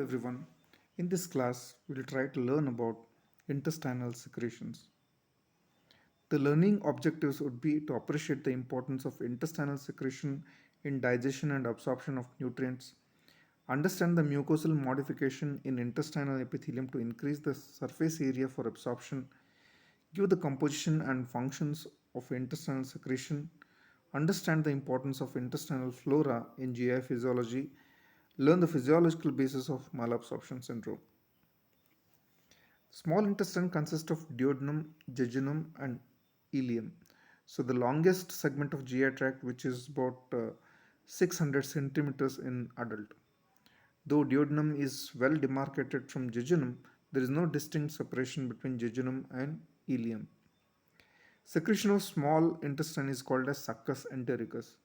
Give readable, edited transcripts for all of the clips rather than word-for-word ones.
everyone. In this class, we'll try to learn about intestinal secretions. The learning objectives would be to appreciate the importance of intestinal secretion in digestion and absorption of nutrients, understand the mucosal modification in intestinal epithelium to increase the surface area for absorption, give the composition and functions of intestinal secretion, understand the importance of intestinal flora in GI physiology, learn the physiological basis of malabsorption syndrome. Small intestine consists of duodenum, jejunum, and ileum. So the longest segment of GI tract, which is about 600 centimeters in adult. Though duodenum is well demarcated from jejunum, there is no distinct separation between jejunum and ileum. Secretion of small intestine is called as succus entericus.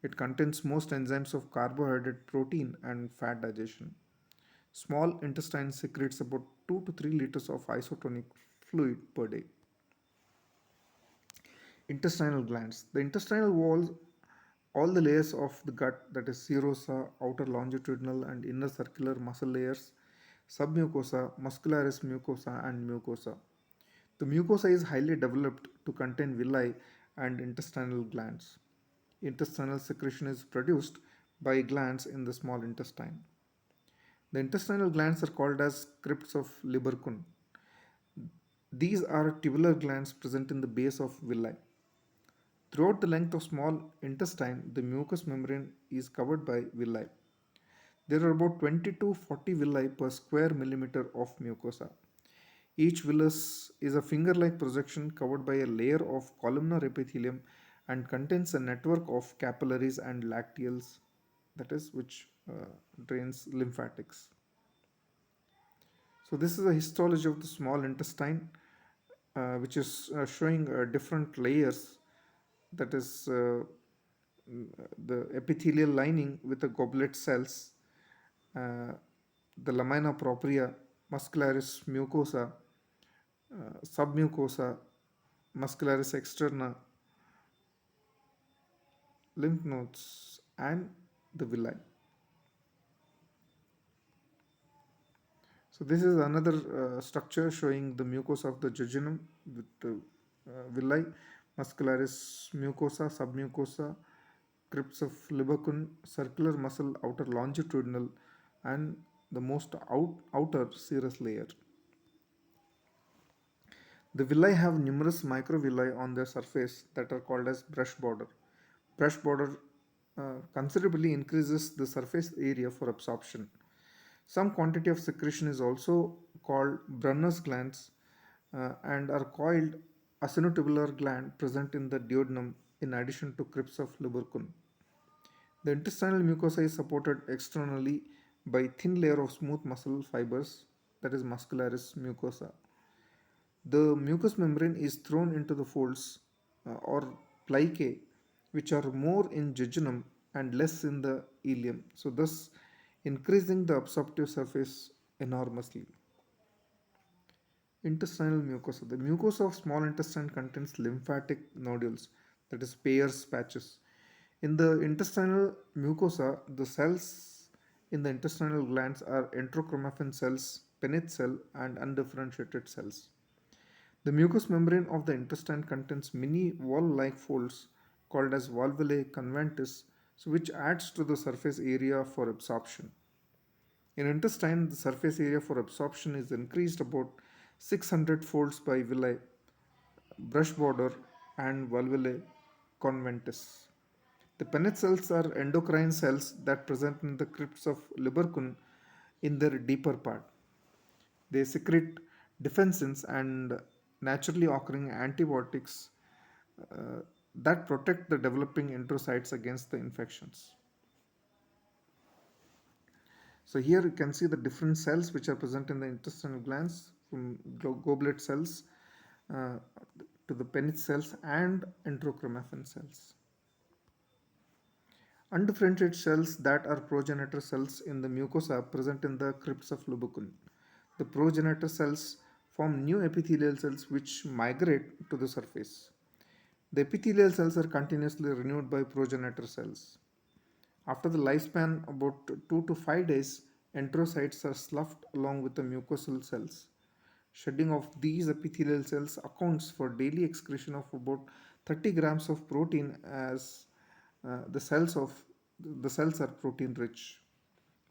It contains most enzymes of carbohydrate, protein, and fat digestion. Small intestine secretes about 2 to 3 liters of isotonic fluid per day. Intestinal glands. The intestinal walls, all the layers of the gut, that is serosa, outer longitudinal and inner circular muscle layers, submucosa, muscularis mucosa, and mucosa. The mucosa is highly developed to contain villi and intestinal glands. Intestinal secretion is produced by glands in the small intestine. The intestinal glands are called as crypts of Liberkun. These are tubular glands present in the base of villi. Throughout the length of small intestine, the mucous membrane is covered by villi. There are about 20 to 40 villi per square millimeter of mucosa. Each villus is a finger-like projection covered by a layer of columnar epithelium and contains a network of capillaries and lacteals, that is, which drains lymphatics. So this is a histology of the small intestine, which is showing different layers. That is the epithelial lining with the goblet cells, uh, the lamina propria, muscularis mucosa, submucosa, muscularis externa, lymph nodes, and the villi. So this is another structure showing the mucosa of the jejunum with the villi, muscularis mucosa, submucosa, crypts of Liberkun, circular muscle outer longitudinal, and the most outer serous layer. The villi have numerous microvilli on their surface that are called as brush border. Brush border considerably increases the surface area for absorption. Some quantity of secretion is also called Brunner's glands and are coiled acinotubular gland present in the duodenum in addition to crypts of Liberkun. The intestinal mucosa is supported externally by thin layer of smooth muscle fibers, that is muscularis mucosa. The mucous membrane is thrown into the folds or plicae, which are more in jejunum and less in the ileum, so thus increasing the absorptive surface enormously. Intestinal mucosa. The mucosa of small intestine contains lymphatic nodules, that is Peyer's patches. In the intestinal mucosa, the cells in the intestinal glands are enterochromaffin cells, Paneth cell, and undifferentiated cells. The mucous membrane of the intestine contains many wall-like folds called as valvulae conventis, so which adds to the surface area for absorption. In intestine, the surface area for absorption is increased about 600 folds by villi, brush border, and valvulae conventis. The Paneth cells are endocrine cells that present in the crypts of Liberkun in their deeper part. They secrete defensins and naturally occurring antibiotics uh, that protect the developing enterocytes against the infections. So here you can see the different cells which are present in the intestinal glands, from goblet cells uh, to the Paneth cells and enterochromaffin cells. Undifferentiated cells that are progenitor cells in the mucosa present in the crypts of Liberkun. The progenitor cells form new epithelial cells which migrate to the surface. The epithelial cells are continuously renewed by progenitor cells. After the lifespan about 2 to 5 days, Enterocytes are sloughed along with the mucosal cells. Shedding of these epithelial cells accounts for daily excretion of about 30 grams of protein as the cells are protein rich.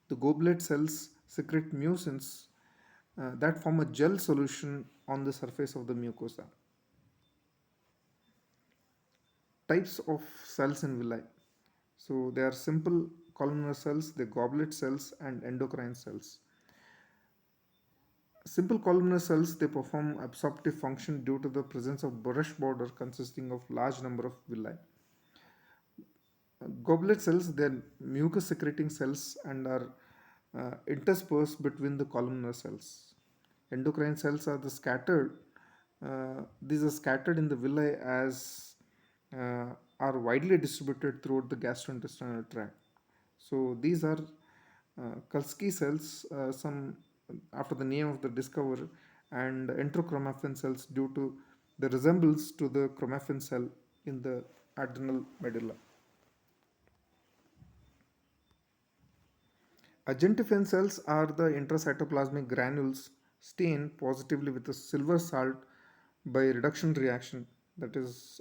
The goblet cells secrete mucins that form a gel solution on the surface of the mucosa. Types of cells in villi. So they are simple columnar cells, the goblet cells, and endocrine cells. Simple columnar cells they perform absorptive function due to the presence of brush border consisting of large number of villi. Goblet cells they are mucus secreting cells and are interspersed between the columnar cells. Endocrine cells are the scattered. These are scattered in the villi as are widely distributed throughout the gastrointestinal tract. So these are Kulsky cells, some after the name of the discoverer, and enterochromaffin cells due to the resemblance to the chromaffin cell in the adrenal medulla. Argentophan cells are the intracytoplasmic granules stained positively with a silver salt by reduction reaction, that is,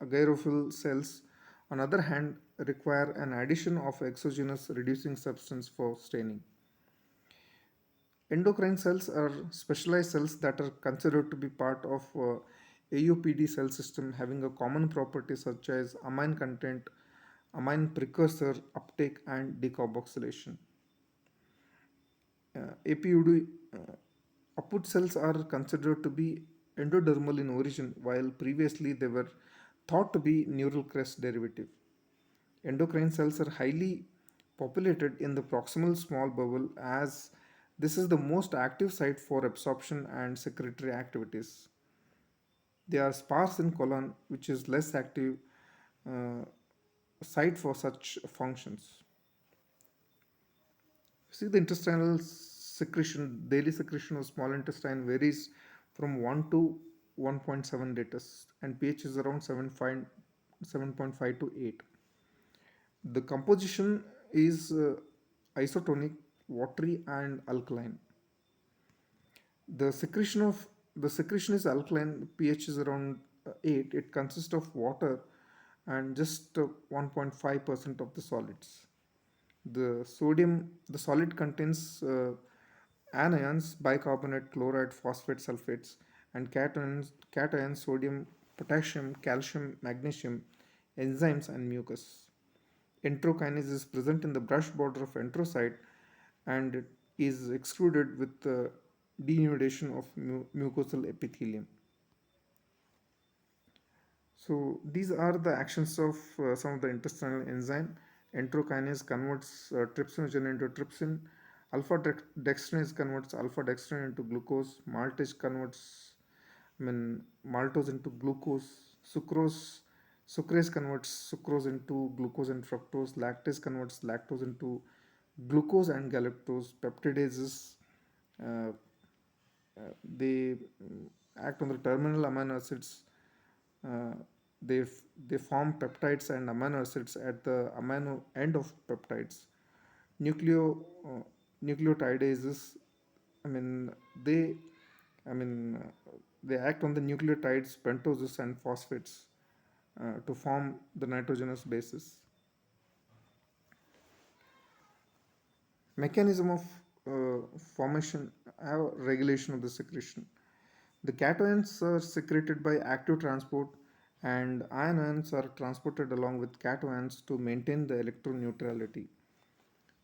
agarofil cells, on other hand, require an addition of exogenous reducing substance for staining. Endocrine cells are specialized cells that are considered to be part of AUPD cell system having a common property such as amine content, amine precursor uptake and decarboxylation. APUD upward cells are considered to be endodermal in origin, while previously they were thought to be neural crest derivative. Endocrine cells are highly populated in the proximal small bowel as this is the most active site for absorption and secretory activities. They are sparse in colon, which is less active uh, site for such functions. See the intestinal secretion, daily secretion of small intestine varies from 1 to 1.7 liters and pH is around 7.5 to 8. The composition is isotonic, watery and alkaline. The secretion of the secretion is alkaline, pH is around 8. It consists of water and just 1.5% of the solids. The solid contains anions, bicarbonate, chloride, phosphate, sulfates, and cations, sodium, potassium, calcium, magnesium, enzymes, and mucus. Enterokinase is present in the brush border of enterocyte and it is excluded with the denudation of mucosal epithelium. So these are the actions of some of the intestinal enzyme. Enterokinase converts trypsinogen into trypsin. Alpha dextrinase converts alpha dextrin into glucose. Maltase converts, maltose into glucose. Sucrase converts sucrose into glucose and fructose. Lactase converts lactose into glucose and galactose. Peptidases, uh, they act on the terminal amino acids. Uh, they, they form peptides and amino acids at the amino end of peptides. Nucleo, uh, nucleotidases, I mean, they, I mean, they act on the nucleotides, pentoses, and phosphates to form the nitrogenous bases. Mechanism of formation, regulation of the secretion. The cations are secreted by active transport, and anions are transported along with cations to maintain the electron neutrality.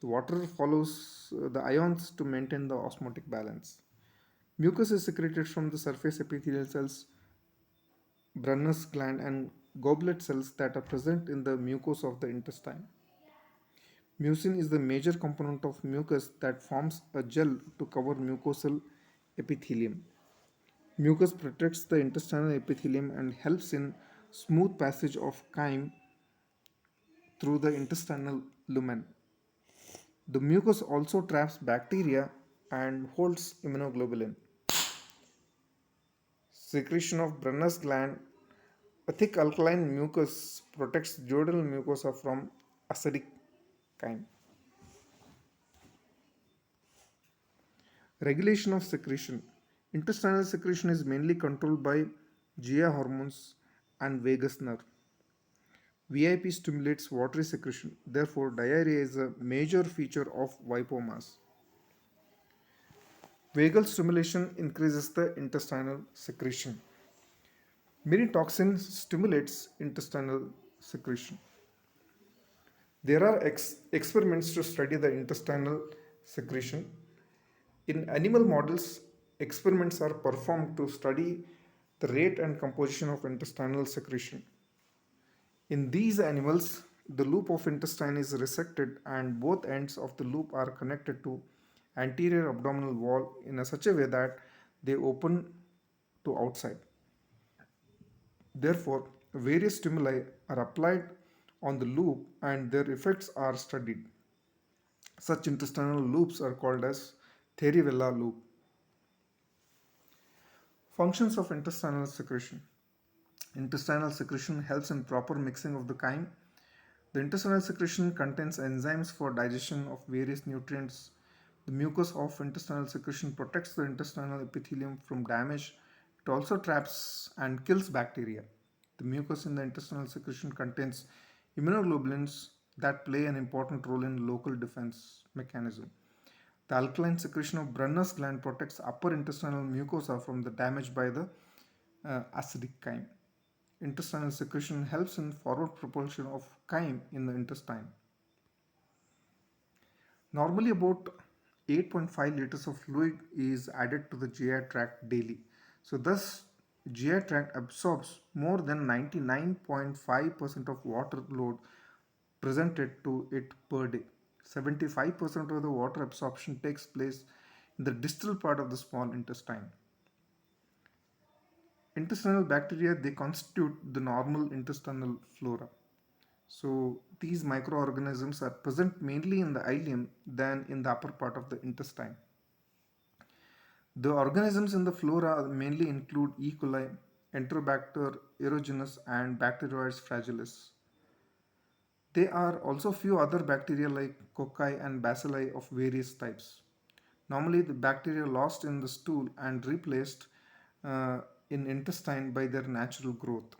The water follows the ions to maintain the osmotic balance. Mucus is secreted from the surface epithelial cells, Brunner's gland, and goblet cells that are present in the mucosa of the intestine. Mucin is the major component of mucus that forms a gel to cover mucosal epithelium. Mucus protects the intestinal epithelium and helps in smooth passage of chyme through the intestinal lumen. The mucus also traps bacteria and holds immunoglobulin. Secretion of Brunner's gland. A thick alkaline mucus protects duodenal mucosa from acidic chyme. Regulation of secretion. Intestinal secretion is mainly controlled by GI hormones and vagus nerve. VIP stimulates watery secretion. Therefore, diarrhea is a major feature of VIPomas. Vagal stimulation increases the intestinal secretion. Miritoxin stimulates intestinal secretion. There are experiments to study the intestinal secretion. In animal models, experiments are performed to study the rate and composition of intestinal secretion. In these animals, the loop of intestine is resected and both ends of the loop are connected to anterior abdominal wall in a such a way that they open to outside. Therefore, various stimuli are applied on the loop and their effects are studied. Such intestinal loops are called as Thierry-Vella loop. Functions of intestinal secretion. Intestinal secretion helps in proper mixing of the chyme. The intestinal secretion contains enzymes for digestion of various nutrients. The mucus of intestinal secretion protects the intestinal epithelium from damage. It also traps and kills bacteria. The mucus in the intestinal secretion contains immunoglobulins that play an important role in local defense mechanism. The alkaline secretion of Brunner's gland protects upper intestinal mucosa from the damage by the acidic chyme. Intestinal secretion helps in forward propulsion of chyme in the intestine. Normally, about 8.5 liters of fluid is added to the GI tract daily. So, thus, GI tract absorbs more than 99.5% of water load presented to it per day. 75% of the water absorption takes place in the distal part of the small intestine. Intestinal bacteria they constitute the normal intestinal flora. So these microorganisms are present mainly in the ileum than in the upper part of the intestine. The organisms in the flora mainly include E. coli, Enterobacter aerogenes, and Bacteroides fragilis. There are also few other bacteria like cocci and bacilli of various types. Normally, the bacteria lost in the stool and replaced uh, in intestine by their natural growth.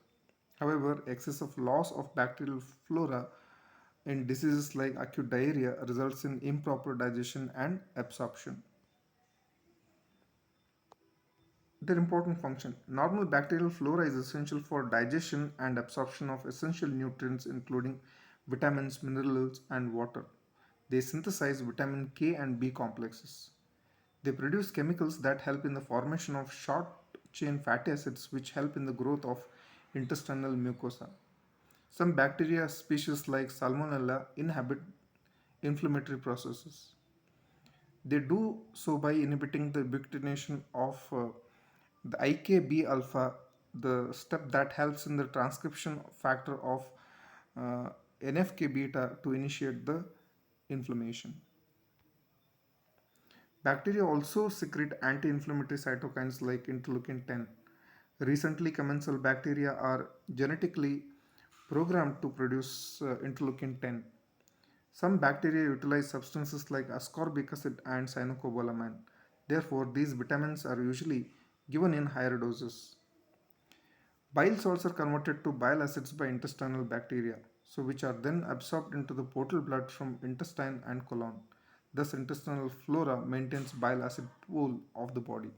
However, excessive loss of bacterial flora in diseases like acute diarrhea results in improper digestion and absorption. Their important function. Normal bacterial flora is essential for digestion and absorption of essential nutrients including vitamins, minerals, and water. They synthesize vitamin K and B complexes. They produce chemicals that help in the formation of short chain fatty acids which help in the growth of intestinal mucosa. Some bacteria species like Salmonella inhabit inflammatory processes. They do so by inhibiting the ubiquitination of the IKB alpha, the step that helps in the transcription factor of uh, NFK beta to initiate the inflammation. Bacteria also secrete anti inflammatory cytokines like interleukin 10. Recently, commensal bacteria are genetically programmed to produce interleukin 10. Some bacteria utilize substances like ascorbic acid and cyanocobalamin. Therefore, these vitamins are usually given in higher doses. Bile salts are converted to bile acids by intestinal bacteria, so which are then absorbed into the portal blood from intestine and colon. Thus, intestinal flora maintains bile acid pool of the body.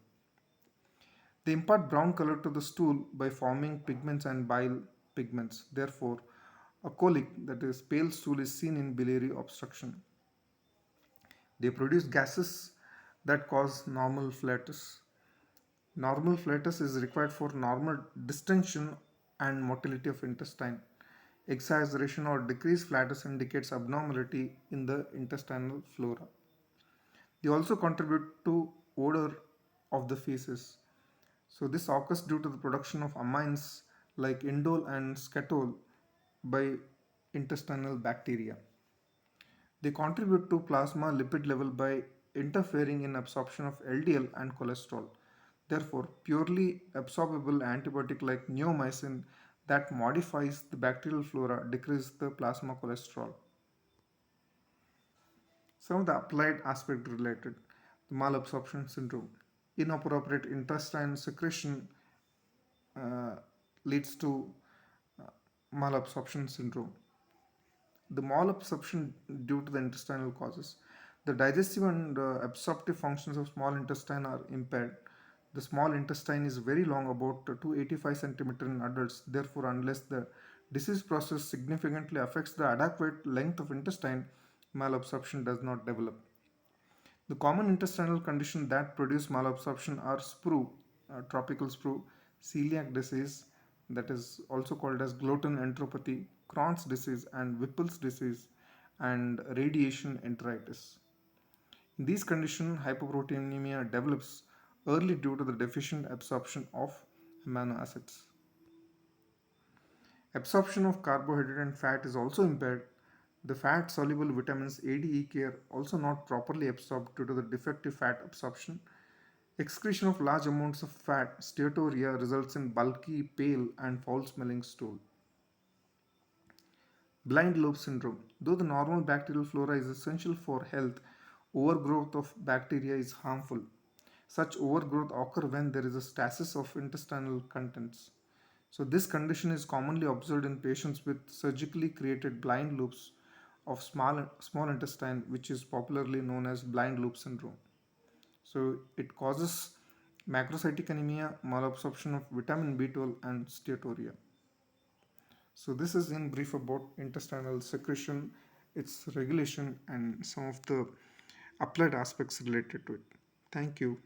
They impart brown color to the stool by forming pigments and bile pigments. Therefore, a colic, that is, pale stool, is seen in biliary obstruction. They produce gases that cause normal flatus. Normal flatus is required for normal distension and motility of intestine. Exaggeration or decreased flatus indicates abnormality in the intestinal flora. They also contribute to odor of the feces. So this occurs due to the production of amines like indole and scatol by intestinal bacteria. They contribute to plasma lipid level by interfering in absorption of LDL and cholesterol. Therefore, purely absorbable antibiotic like neomycin that modifies the bacterial flora decreases the plasma cholesterol. Some of the applied aspect related. The malabsorption syndrome. Inappropriate intestine secretion uh, leads to uh, malabsorption syndrome. The malabsorption due to the intestinal causes. The digestive and absorptive functions of small intestine are impaired. The small intestine is very long, about 285 centimeter in adults. Therefore, unless the disease process significantly affects the adequate length of intestine, malabsorption does not develop. The common intestinal conditions that produce malabsorption are sprue, tropical sprue, celiac disease, that is also called as gluten enteropathy, Crohn's disease, and Whipple's disease, and radiation enteritis. In these conditions, hypoproteinemia develops early due to the deficient absorption of amino acids. Absorption of carbohydrate and fat is also impaired. The fat soluble vitamins A, D, E, K are also not properly absorbed due to the defective fat absorption. Excretion of large amounts of fat, steatorrhea, results in bulky, pale, and foul smelling stool. Blind lobe syndrome. Though the normal bacterial flora is essential for health, overgrowth of bacteria is harmful. Such overgrowth occur when there is a stasis of intestinal contents. So this condition is commonly observed in patients with surgically created blind loops of small intestine, which is popularly known as blind loop syndrome. So it causes macrocytic anemia, malabsorption of vitamin B12, and steatorrhea. So this is in brief about intestinal secretion, its regulation, and some of the applied aspects related to it. Thank you.